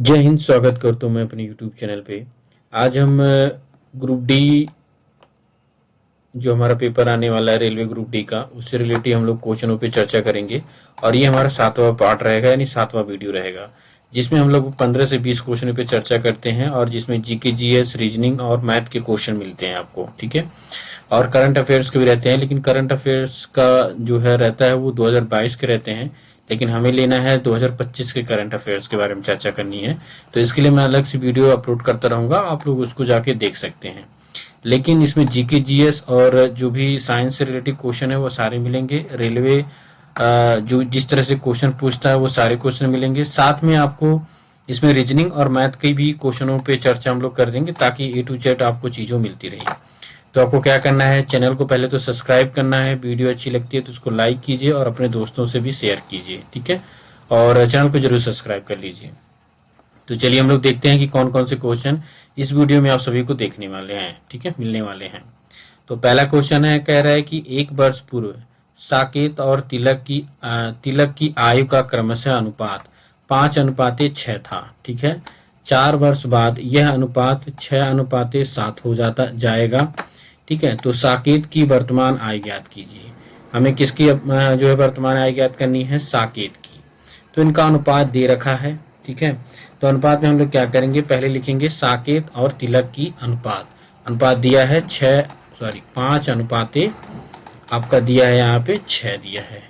जय हिंद। स्वागत करता हूँ मैं अपने यूट्यूब चैनल पे। आज हम ग्रुप डी जो हमारा पेपर आने वाला है रेलवे ग्रुप डी का, उससे रिलेटेड हम लोग क्वेश्चनों पे चर्चा करेंगे। और ये हमारा 7वां पार्ट रहेगा, यानी 7वां वीडियो रहेगा, जिसमें हम लोग 15 से 20 क्वेश्चन पे चर्चा करते हैं और जिसमें जीके, जीएस, रीजनिंग और मैथ के क्वेश्चन मिलते हैं आपको। ठीक है। और करंट अफेयर्स के भी रहते हैं, लेकिन करंट अफेयर्स का जो है रहता है वो 2022 के रहते हैं, लेकिन हमें लेना है 2025 के करंट अफेयर्स के बारे में चर्चा करनी है। तो इसके लिए मैं अलग से वीडियो अपलोड करता रहूंगा, आप लोग उसको जाके देख सकते हैं। लेकिन इसमें जीके, जीएस और जो भी साइंस से रिलेटेड क्वेश्चन है वो सारे मिलेंगे। रेलवे जो जिस तरह से क्वेश्चन पूछता है वो सारे क्वेश्चन मिलेंगे। साथ में आपको इसमें रीजनिंग और मैथ के भी क्वेश्चनों पे चर्चा हम लोग कर देंगे, ताकि ए टू जेड आपको चीज़ों मिलती रही। तो आपको क्या करना है, चैनल को पहले तो सब्सक्राइब करना है, वीडियो अच्छी लगती है तो उसको लाइक कीजिए और अपने दोस्तों से भी शेयर कीजिए। ठीक है। और चैनल को जरूर सब्सक्राइब कर लीजिए। तो चलिए हम लोग देखते हैं कि कौन कौन से क्वेश्चन इस वीडियो में आप सभी को देखने वाले हैं। ठीक है, मिलने वाले हैं। तो पहला क्वेश्चन है, कह रहा है कि एक वर्ष पूर्व साकेत और तिलक की आयु का क्रमशः अनुपात 5:6 था। ठीक है। 4 वर्ष बाद यह अनुपात 6:7 हो जाएगा। ठीक है। तो साकेत की वर्तमान आय ज्ञात कीजिए। हमें किसकी जो है वर्तमान आय ज्ञात करनी है, साकेत की। तो इनका अनुपात दे रखा है। ठीक है। तो अनुपात में हम लोग क्या करेंगे, पहले लिखेंगे साकेत और तिलक की अनुपात। अनुपात दिया है 5 आपका दिया है यहाँ पे 6 दिया है।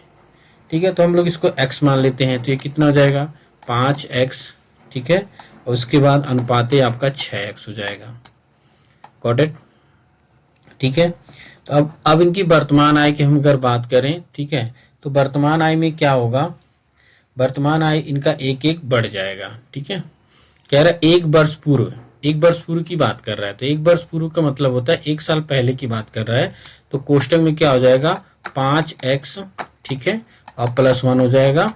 ठीक है। तो हम लोग इसको x मान लेते हैं, तो ये कितना हो जाएगा 5x। ठीक है। और उसके बाद अनुपात आपका 6x हो जाएगा। Got it. ठीक है। तो अब इनकी वर्तमान आय की हम अगर बात करें, ठीक है, तो वर्तमान आय में क्या होगा, वर्तमान आय इनका एक एक बढ़ जाएगा। ठीक है। कह रहा है एक वर्ष पूर्व की बात कर रहा है, तो एक वर्ष पूर्व का मतलब होता है 1 साल पहले की बात कर रहा है। तो कोष्टक में क्या हो जाएगा 5x। ठीक है। और +1 हो जाएगा,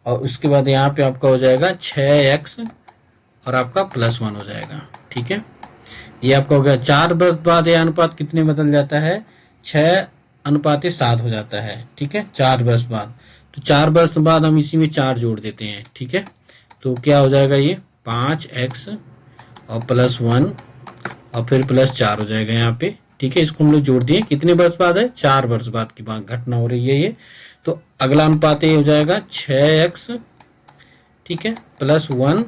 और उसके बाद यहाँ पे आपका हो जाएगा 6x और आपका +1 हो जाएगा। ठीक है। ये आपका हो गया। 4 वर्ष बाद यह अनुपात कितने बदल जाता है, 6:7 हो जाता है। ठीक है। 4 वर्ष बाद, तो 4 वर्ष बाद हम इसी में 4 जोड़ देते हैं। ठीक है। तो क्या हो जाएगा, ये 5x और +1 और फिर +4 हो जाएगा यहाँ पे। ठीक है। इसको हम लोग जोड़ दिए, कितने वर्ष बाद है, 4 वर्ष बाद की बात घटना हो रही है ये। तो अगला अनुपात ये हो जाएगा 6x, ठीक है, +1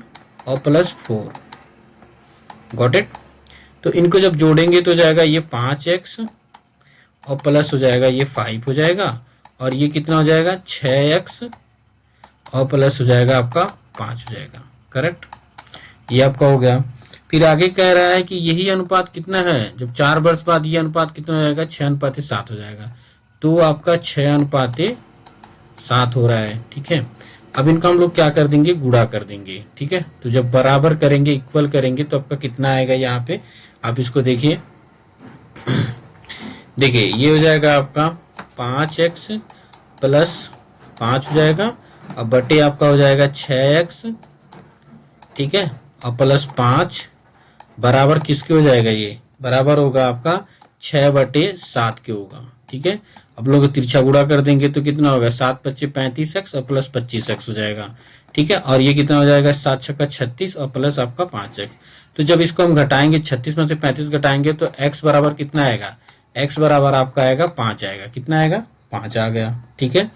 और +4। Got it. तो इनको जब जोड़ेंगे तो जाएगा ये 5x और प्लस हो जाएगा ये 5 हो जाएगा, और ये कितना हो जाएगा 6x और प्लस हो जाएगा आपका 5 हो जाएगा। करेक्ट। ये आपका हो गया। फिर आगे कह रहा है कि यही अनुपात कितना है, जब 4 वर्ष बाद ये अनुपात कितना हो जाएगा 6:7 हो जाएगा। तो आपका 6:7 हो रहा है। ठीक है। अब इनका हम लोग क्या कर देंगे, गुणा कर देंगे। ठीक है। तो जब बराबर करेंगे, इक्वल करेंगे, तो आपका कितना आएगा यहाँ पे, आप इसको देखिए। देखिए ये हो जाएगा आपका 5x + 5 हो जाएगा, और बटे आपका हो जाएगा 6x। ठीक है। और +5 बराबर किसके हो जाएगा, ये बराबर होगा आपका 6/7 के होगा। ठीक है। अब लोग तिरछा गुणा कर देंगे तो कितना होगा, 7×5 = 35x और +25x हो जाएगा। ठीक है। और ये कितना हो जाएगा, 7×6 = 36 और प्लस आपका 5x। तो जब इसको हम घटाएंगे, 36 में से 35 घटाएंगे तो x बराबर कितना आएगा, x बराबर आपका आएगा 5 आएगा। कितना आएगा, 5 आ गया। ठीक है।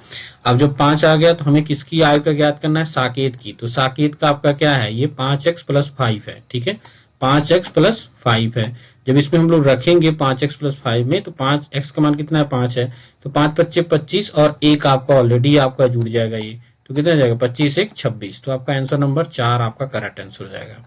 अब जब 5 आ गया तो हमें किसकी आयु का ज्ञात करना है, साकेत की। तो साकेत का आपका क्या है, ये 5x + 5 है। ठीक है। 5x + 5 है। जब इसमें हम लोग रखेंगे 5x + 5 में, तो 5x का मान कितना है, 5 है। तो 5×5 = 25 और 1 आपका ऑलरेडी आपका जुड़ जाएगा ये, तो कितना हो जाएगा 25 × 1 = 26। तो आपका आंसर नंबर 4 आपका करेक्ट आंसर हो जाएगा।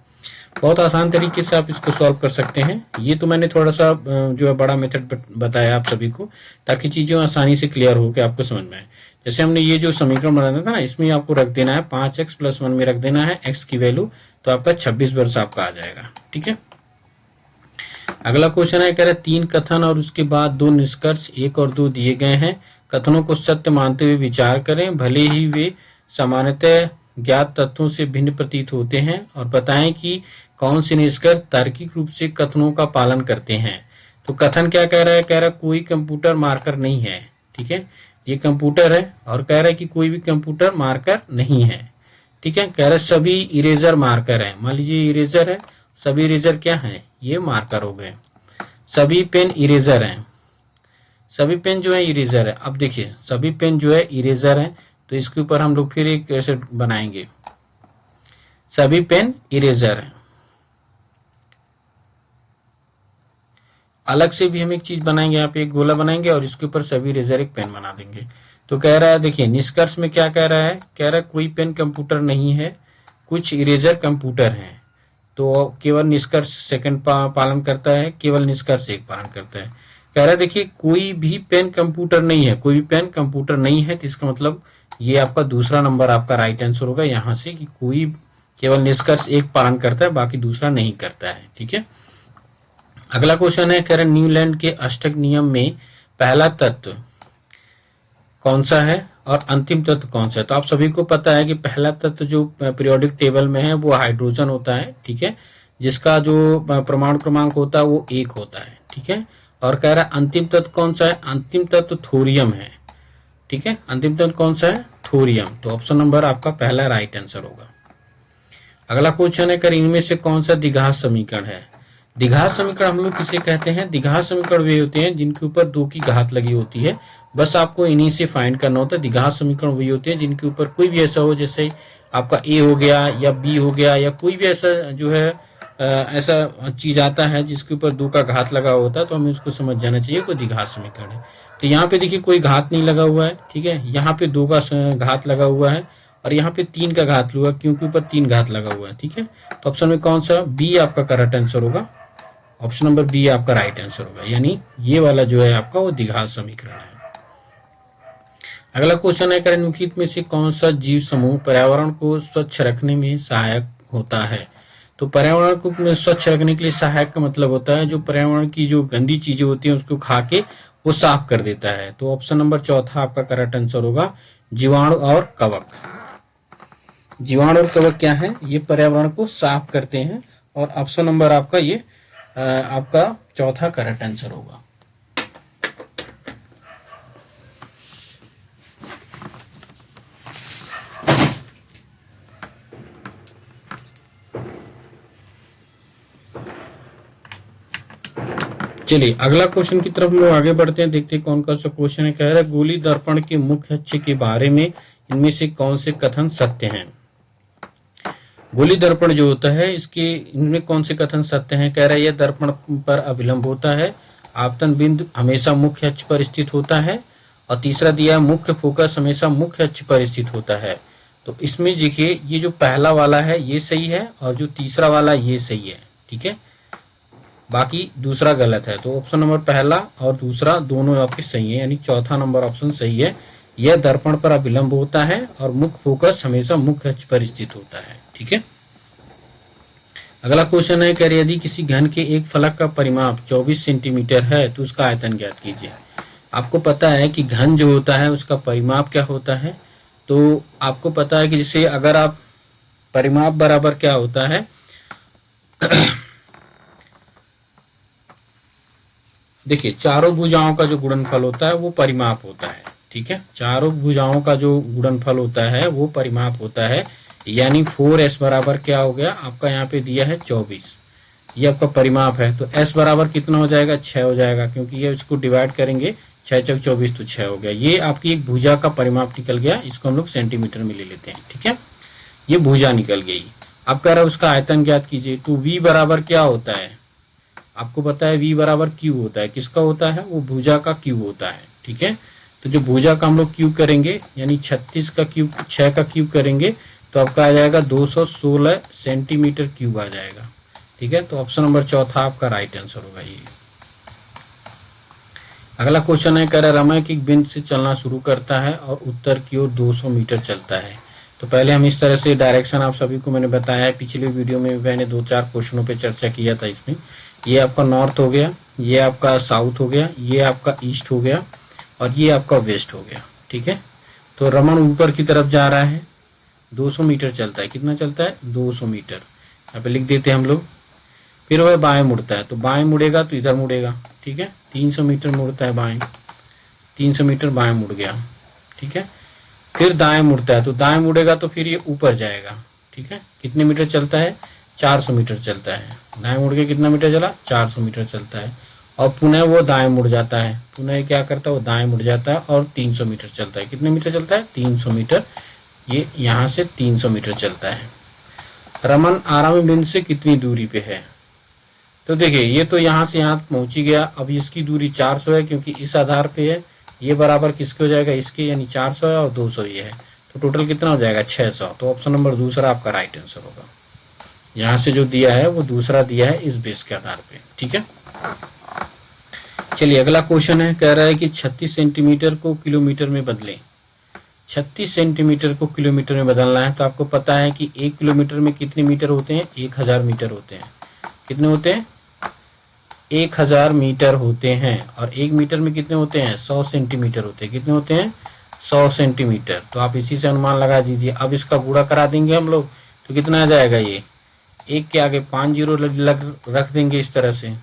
बहुत आसान तरीके से आप इसको सॉल्व कर सकते हैं। ये तो मैंने थोड़ा सा जो है बड़ा मेथड बताया आप सभी को, ताकि चीजें आसानी से क्लियर हो के आपको समझ में आए। जैसे हमने ये जो समीकरण बनाया था ना, इसमें आपको रख देना है 5x + 1 में रख देना है x की वैल्यू, तो आपका 26 वर्ष आपका आ जाएगा। ठीक है। अगला क्वेश्चन है, कह रहा है 3 कथन और उसके बाद 2 निष्कर्ष 1 और 2 दिए गए हैं। कथनों को सत्य मानते हुए विचार करें, भले ही वे सामान्यतः ज्ञात तथ्यों से भिन्न प्रतीत होते हैं, और बताएं कि कौन से निष्कर्ष तार्किक रूप से कथनों का पालन करते हैं। तो कथन क्या कह रहा है, कह रहा है कोई कंप्यूटर मार्कर नहीं है। ठीक है। ये कंप्यूटर है और कह रहा है कि कोई भी कंप्यूटर मार्कर नहीं है। ठीक है। कह रहा है सभी इरेजर मार्कर है, मान लीजिए इरेजर है, सभी इरेजर क्या है, ये मार्कर हो गए। सभी पेन इरेजर हैं, सभी पेन जो है इरेजर है। अब देखिए सभी पेन जो है इरेजर है, तो इसके ऊपर हम लोग फिर एक ऐसे बनाएंगे, सभी पेन इरेजर है। अलग से भी हम एक चीज बनाएंगे, यहाँ पे एक गोला बनाएंगे और इसके ऊपर सभी इरेजर एक पेन बना देंगे। तो कह रहा है देखिए निष्कर्ष में क्या कह रहा है, कह रहा है कोई पेन कंप्यूटर नहीं है, कुछ इरेजर कंप्यूटर हैं। तो केवल निष्कर्ष सेकंड पालन करता है, केवल निष्कर्ष एक पालन करता है। कह रहा है देखिए कोई भी पेन कंप्यूटर नहीं है, कोई भी पेन कंप्यूटर नहीं है, तो इसका मतलब ये आपका दूसरा नंबर आपका राइट आंसर होगा यहाँ से, कि कोई केवल निष्कर्ष एक पालन करता है, बाकी दूसरा नहीं करता है। ठीक है। अगला क्वेश्चन है, कह रहे न्यूलैंड के अष्टक नियम में पहला तत्व कौन सा है और अंतिम तत्व कौन सा है। तो आप सभी को पता है कि पहला तत्व जो पीरियोडिक टेबल में है वो हाइड्रोजन होता है। ठीक है, जिसका जो परमाणु क्रमांक होता है वो 1 होता है। ठीक है, और कह रहा है अंतिम तत्व कौन सा है, अंतिम तत्व थोरियम है। ठीक है, अंतिम तत्व कौन सा है, थोरियम। तो ऑप्शन नंबर आपका पहला राइट आंसर होगा। अगला क्वेश्चन है, कर इनमें से कौन सा द्विघात समीकरण है। द्विघात समीकरण हम लोग किसे कहते हैं, द्विघात समीकरण वे होते हैं जिनके ऊपर 2 की घात लगी होती है। बस आपको इन्हीं से फाइंड करना होता है। द्विघात समीकरण वही होते हैं जिनके ऊपर कोई भी ऐसा हो, जैसे आपका ए हो गया या बी हो गया, या कोई भी ऐसा जो है ऐसा चीज आता है जिसके ऊपर 2 का घात लगा होता है, तो हमें उसको समझ जाना चाहिए कोई द्विघात समीकरण है। तो यहाँ पे देखिए कोई घात नहीं लगा हुआ है। ठीक है, यहाँ पे 2 का घात लगा हुआ है और यहाँ पे 3 का घात लगा, क्योंकि ऊपर 3 घात लगा हुआ है। ठीक है, तो ऑप्शन में कौन सा, बी आपका करेक्ट आंसर होगा। ऑप्शन नंबर बी आपका राइट आंसर होगा, यानी ये वाला जो है आपका वो द्विघात समीकरण है। अगला क्वेश्चन है, निम्नलिखित में से कौन सा जीव समूह पर्यावरण को स्वच्छ रखने में सहायक होता है। तो पर्यावरण को स्वच्छ रखने के लिए सहायक का मतलब होता है जो पर्यावरण की जो गंदी चीजें होती हैं उसको खा के वो साफ कर देता है। तो ऑप्शन नंबर चौथा आपका करेक्ट आंसर होगा, जीवाणु और कवक। जीवाणु और कवक क्या है, ये पर्यावरण को साफ करते हैं, और ऑप्शन नंबर आपका ये आपका चौथा करेक्ट आंसर होगा। चलिए अगला क्वेश्चन की तरफ हम लोग आगे बढ़ते हैं, देखते हैं कौन कौन सा क्वेश्चन है। कह रहा है गोली दर्पण के मुख्य अक्ष के बारे में इनमें से कौन से कथन सत्य हैं। गोली दर्पण जो होता है इसके इनमें कौन से कथन सत्य हैं। कह रहा है यह दर्पण पर अभिलंब होता है, आपतन बिंदु हमेशा मुख्य अक्ष पर स्थित होता है, और तीसरा दिया है मुख्य फोकस हमेशा मुख्य अक्ष पर स्थित होता है। तो इसमें देखिए ये जो पहला वाला है ये सही है, और जो तीसरा वाला ये सही है। ठीक है, बाकी दूसरा गलत है। तो ऑप्शन नंबर पहला और दूसरा दोनों आपके सही है, यानी चौथा नंबर ऑप्शन सही है। यह दर्पण पर अभिलंब होता है और मुख्य फोकस हमेशा मुख्य अक्ष पर स्थित होता है। ठीक है, अगला क्वेश्चन है, कह रहे यदि किसी घन के एक फलक का परिमाप 24 सेंटीमीटर है तो उसका आयतन ज्ञात कीजिए। आपको पता है कि घन जो होता है उसका परिमाप क्या होता है। तो आपको पता है कि जैसे अगर आप परिमाप बराबर क्या होता है देखिए चारों भुजाओं का जो गुणनफल होता है वो परिमाप होता है। ठीक है, चारों भुजाओं का जो गुणनफल होता है वो परिमाप होता है, यानी 4s बराबर क्या हो गया आपका, यहाँ पे दिया है 24, ये आपका परिमाप है। तो s बराबर कितना हो जाएगा, 6 हो जाएगा, क्योंकि ये इसको डिवाइड करेंगे 6 चौक 24 तो 6 हो गया। ये आपकी एक भुजा का परिमाप निकल गया, इसको हम लोग सेंटीमीटर में ले लेते हैं। ठीक है, ये भुजा निकल गई। अब कह रहा है उसका आयतन ज्ञात कीजिए। तो v बराबर क्या होता है, आपको पता है v बराबर q होता है, किसका होता है, वो भुजा का q होता है। ठीक है, तो जो भुजा का हम लोग क्यूब करेंगे, यानी 36 का क्यूब 6 का क्यूब करेंगे तो आपका आ जाएगा 216 सेंटीमीटर क्यूब आ जाएगा। ठीक है, तो ऑप्शन नंबर चौथा आपका राइट आंसर होगा ये। अगला क्वेश्चन है, कह रहा है रमय एक बिंदु से चलना शुरू करता है और उत्तर की ओर 200 मीटर चलता है। तो पहले हम इस तरह से डायरेक्शन आप सभी को मैंने बताया है, पिछले वीडियो में मैंने 2-4 क्वेश्चनों पे चर्चा किया था। इसमें ये आपका नॉर्थ हो गया, ये आपका साउथ हो गया, ये आपका ईस्ट हो गया, और ये आपका वेस्ट हो गया। ठीक है, तो रमण ऊपर की तरफ जा रहा है, 200 मीटर चलता है, कितना चलता है 200 मीटर, यहाँ पे लिख देते हैं हम लोग। फिर वह बाएं मुड़ता है, तो बाएं मुड़ेगा तो इधर मुड़ेगा। ठीक है, 300 मीटर मुड़ता है बाएं, 300 मीटर बाएं मुड़ गया। ठीक है, फिर दाएं मुड़ता है, तो दाएं मुड़ेगा तो फिर ये ऊपर जाएगा। ठीक है, कितने मीटर चलता है? 400 मीटर चलता है। दाएं मुड़ के कितना मीटर चला? 400 मीटर चलता है। और पुनः वो दाएं मुड़ जाता है, पुनः क्या करता है? वो दाएं मुड़ जाता है और 300 मीटर चलता है। कितने मीटर चलता है? 300 मीटर। ये यहाँ से 300 मीटर चलता है। रमन आराम बिंदु से कितनी दूरी पे है? तो देखिए, ये तो यहाँ से यहाँ पहुंच ही गया। अब इसकी दूरी 400 है, क्योंकि इस आधार पे है। ये बराबर किसके हो जाएगा? इसके, यानी 400 है और 200 ये है, तो टोटल कितना हो जाएगा? 600। तो ऑप्शन नंबर दूसरा आपका राइट आंसर होगा। यहाँ से जो दिया है वो दूसरा दिया है इस बेस के आधार पे। ठीक है, चलिए अगला क्वेश्चन है, कह रहा है कि 36 सेंटीमीटर को किलोमीटर में बदलें। 36 सेंटीमीटर को किलोमीटर में बदलना है, तो आपको पता है कि 1 किलोमीटर में कितने मीटर होते हैं? 1000 मीटर होते हैं। कितने होते हैं? 1000 मीटर होते हैं। और 1 मीटर में कितने होते हैं? 100 सेंटीमीटर होते हैं। कितने होते हैं? 100 सेंटीमीटर। तो आप इसी से अनुमान लगा दीजिए। अब इसका गुणा करा देंगे हम लोग, तो कितना आ जाएगा? ये 1 के आगे 5 जीरो रख देंगे इस तरह से।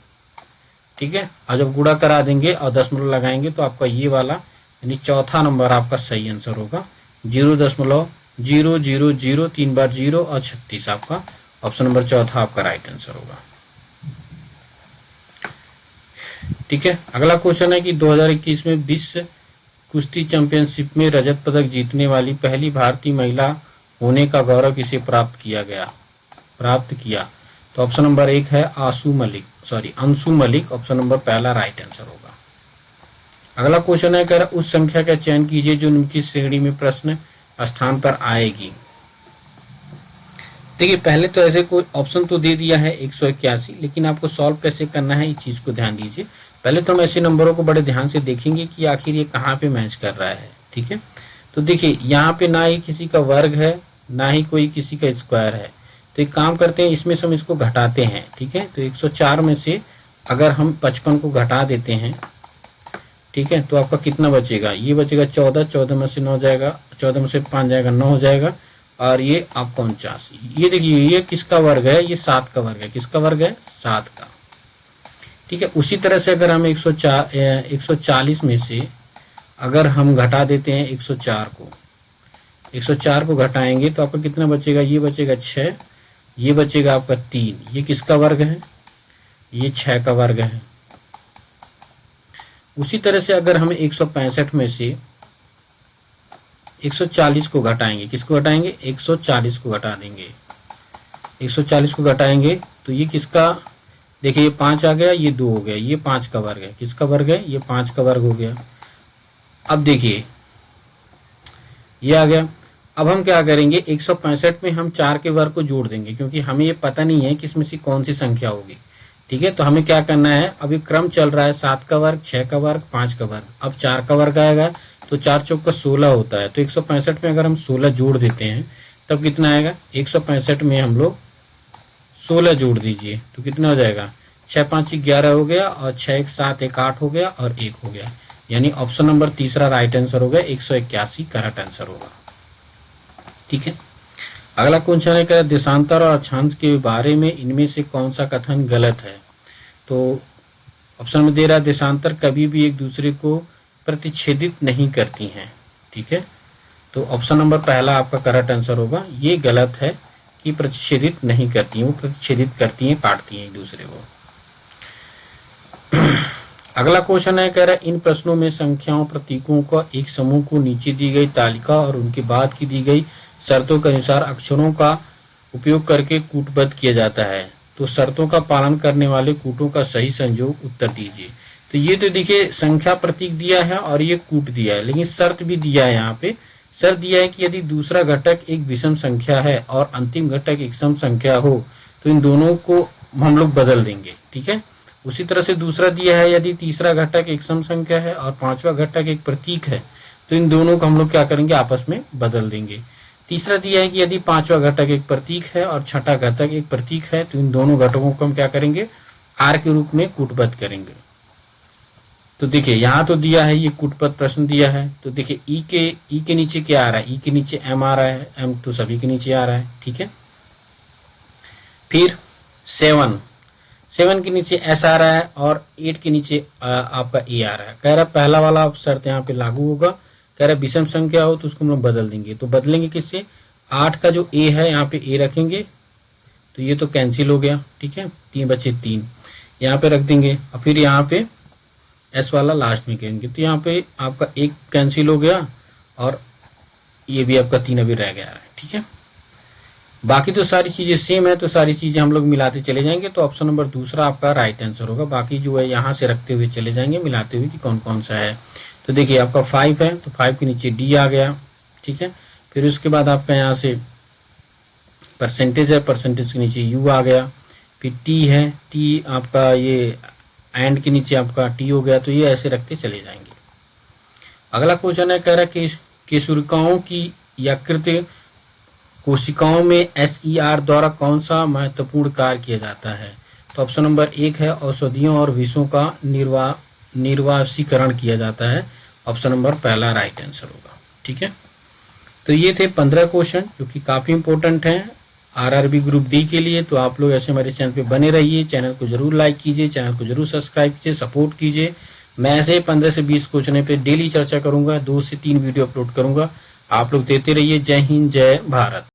ठीक है, और जब गुणा करा देंगे और दशमलव लगाएंगे तो आपका ये वाला यानी चौथा नंबर आपका सही आंसर होगा। 0.0003 3 बार 0 और 36 आपका ऑप्शन नंबर चौथा आपका राइट आंसर होगा। ठीक है, अगला क्वेश्चन है कि 2021 में विश्व कुश्ती चैंपियनशिप में रजत पदक जीतने वाली पहली भारतीय महिला होने का गौरव किसे प्राप्त किया? तो ऑप्शन नंबर 1 है अंशु मलिक। ऑप्शन नंबर पहला राइट आंसर होगा। अगला क्वेश्चन है, कह रहा उस संख्या का चयन कीजिए जो निम्नलिखित श्रेणी में प्रश्न स्थान पर आएगी। देखिए, पहले तो ऐसे कोई ऑप्शन तो दे दिया है 181, लेकिन आपको सॉल्व कैसे करना है इस चीज को ध्यान दीजिए। पहले तो हम ऐसे नंबरों को बड़े ध्यान से देखेंगे कि आखिर ये कहाँ पे मैच कर रहा है। ठीक है, तो देखिए यहाँ पे ना ही किसी का वर्ग है, ना ही कोई किसी का स्क्वायर है। तो एक काम करते हैं, इसमें से हम इसको घटाते हैं। ठीक है, तो 104 में से अगर हम 55 को घटा देते हैं, ठीक है, तो आपका कितना बचेगा? ये बचेगा 14। 14 में से 9 जाएगा, 14 में से 5 जाएगा, 9 हो जाएगा। और ये आपका 49। ये देखिए, ये किसका वर्ग है? ये 7 का वर्ग है। किसका वर्ग है? 7 का। ठीक है, उसी तरह से अगर हम 140 में से अगर हम घटा देते हैं 104 को घटाएंगे तो आपका कितना बचेगा? ये बचेगा 6, ये बचेगा आपका 3। ये किसका वर्ग है? ये 6 का वर्ग है। उसी तरह से अगर हम 165 में से 140 को घटाएंगे, किसको घटाएंगे? 140 को घटा देंगे। 140 को घटाएंगे तो ये किसका? देखिए, ये 5 आ गया, ये 2 हो गया, ये 5 का वर्ग है। किसका वर्ग है? ये 5 का वर्ग हो गया। अब देखिए, ये आ गया। अब हम क्या करेंगे? 165 में हम 4 के वर्ग को जोड़ देंगे, क्योंकि हमें ये पता नहीं है कि इसमें से कौन सी संख्या होगी। ठीक है, तो हमें क्या करना है? अभी क्रम चल रहा है 7 का वर्ग, 6 का वर्ग, 5 का वर्ग। अब 4 का वर्ग आएगा तो 4 चौक का 16 होता है। तो 165 में अगर हम 16 जोड़ देते हैं तब कितना आएगा? 165 में हम लोग 16 जोड़ दीजिए तो कितना हो जाएगा? 6 5 11 हो गया, और 6 1 7 1 8 हो गया, और 1 हो गया। यानी ऑप्शन नंबर तीसरा राइट आंसर हो गया। 181 करेक्ट आंसर होगा। ठीक है, अगला क्वेश्चन है कि देशांतर और अक्षांश के बारे में इनमें से कौन सा कथन गलत है? तो ऑप्शन में दे रहा है देशांतर कभी भी एक दूसरे को प्रतिच्छेदित नहीं करती हैं। ठीक है, तो ऑप्शन नंबर पहला आपका करेक्ट आंसर होगा। ये गलत है कि प्रतिच्छेदित नहीं करती हैं, वो प्रतिच्छेदित करती हैं, काटती हैं एक दूसरे को। अगला क्वेश्चन है, कह रहा है इन प्रश्नों में संख्याओं प्रतीकों का एक समूह को नीचे दी गई तालिका और उनके बाद की दी गई शर्तों के अनुसार अक्षरों का उपयोग करके कूटबद्ध किया जाता है। तो शर्तों का पालन करने वाले कूटों का सही संयोग उत्तर दीजिए। तो ये तो देखिए, संख्या प्रतीक दिया है और ये कूट दिया है, लेकिन शर्त भी दिया है। यहाँ पे शर्त दिया है कि यदि दूसरा घटक एक विषम संख्या है और अंतिम घटक एक सम संख्या हो तो इन दोनों को हम लोग बदल देंगे। ठीक है, उसी तरह से दूसरा दिया है, यदि तीसरा घटक एक सम संख्या है और पांचवा घटक एक प्रतीक है तो इन दोनों को हम लोग क्या करेंगे? आपस में बदल देंगे। तीसरा दिया है कि यदि पांचवा घटक एक प्रतीक है और छठा घटक एक प्रतीक है तो इन दोनों घटकों को हम क्या करेंगे? आर के रूप में कूटबद्ध करेंगे। तो देखिए, यहाँ तो दिया है ये कूटबद्ध प्रश्न दिया है। तो देखिए, ई के नीचे क्या आ रहा है? ई के नीचे एम आ रहा है, एम तो सभी के नीचे आ रहा है। ठीक है, फिर 7 के नीचे एस आ रहा है और 8 के नीचे आपका ए आ रहा है। कह रहा है पहला वाला शर्त यहाँ पे लागू होगा, कह रहा है विषम संख्या हो तो उसको हम लोग बदल देंगे। तो बदलेंगे किससे, 8 का जो ए है यहाँ पे ए रखेंगे, तो ये तो कैंसिल हो गया, ठीक है, 3 बचे 3 यहाँ पे रख देंगे, और फिर यहाँ पे एस वाला लास्ट में करेंगे, तो यहाँ पे आपका एक कैंसिल हो गया और ये भी आपका 3 अभी रह गया है, ठीक है। बाकी तो सारी चीजें सेम है, तो सारी चीजें हम लोग मिलाते चले जाएंगे, तो ऑप्शन नंबर दूसरा आपका राइट आंसर होगा। बाकी जो है यहाँ से रखते हुए चले जाएंगे, मिलाते हुए कि कौन कौन सा है। तो देखिए आपका 5 है, तो 5 के नीचे डी आ गया, ठीक है। फिर उसके बाद आपका यहाँ से परसेंटेज है, परसेंटेज के नीचे यू आ गया, फिर टी है, टी आपका ये एंड के नीचे आपका टी हो गया, तो ये ऐसे रखते चले जाएंगे। अगला क्वेश्चन है, कह रहा है कि केशुरिकाओं की यकृत कोशिकाओं में SER द्वारा कौन सा महत्वपूर्ण कार्य किया जाता है। तो ऑप्शन नंबर 1 है औषधियों और विषों का निर्वासीकरण किया जाता है। ऑप्शन नंबर पहला राइट आंसर होगा, ठीक है। तो ये थे 15 क्वेश्चन जो कि काफी इंपॉर्टेंट हैं RRB ग्रुप डी के लिए। तो आप लोग ऐसे हमारे चैनल पे बने रहिए, चैनल को जरूर लाइक कीजिए, चैनल को जरूर सब्सक्राइब कीजिए, सपोर्ट कीजिए। मैं ऐसे 15 से 20 क्वेश्चन पे डेली चर्चा करूंगा, 2 से 3 वीडियो अपलोड करूंगा। आप लोग देते रहिए। जय हिंद, जय भारत।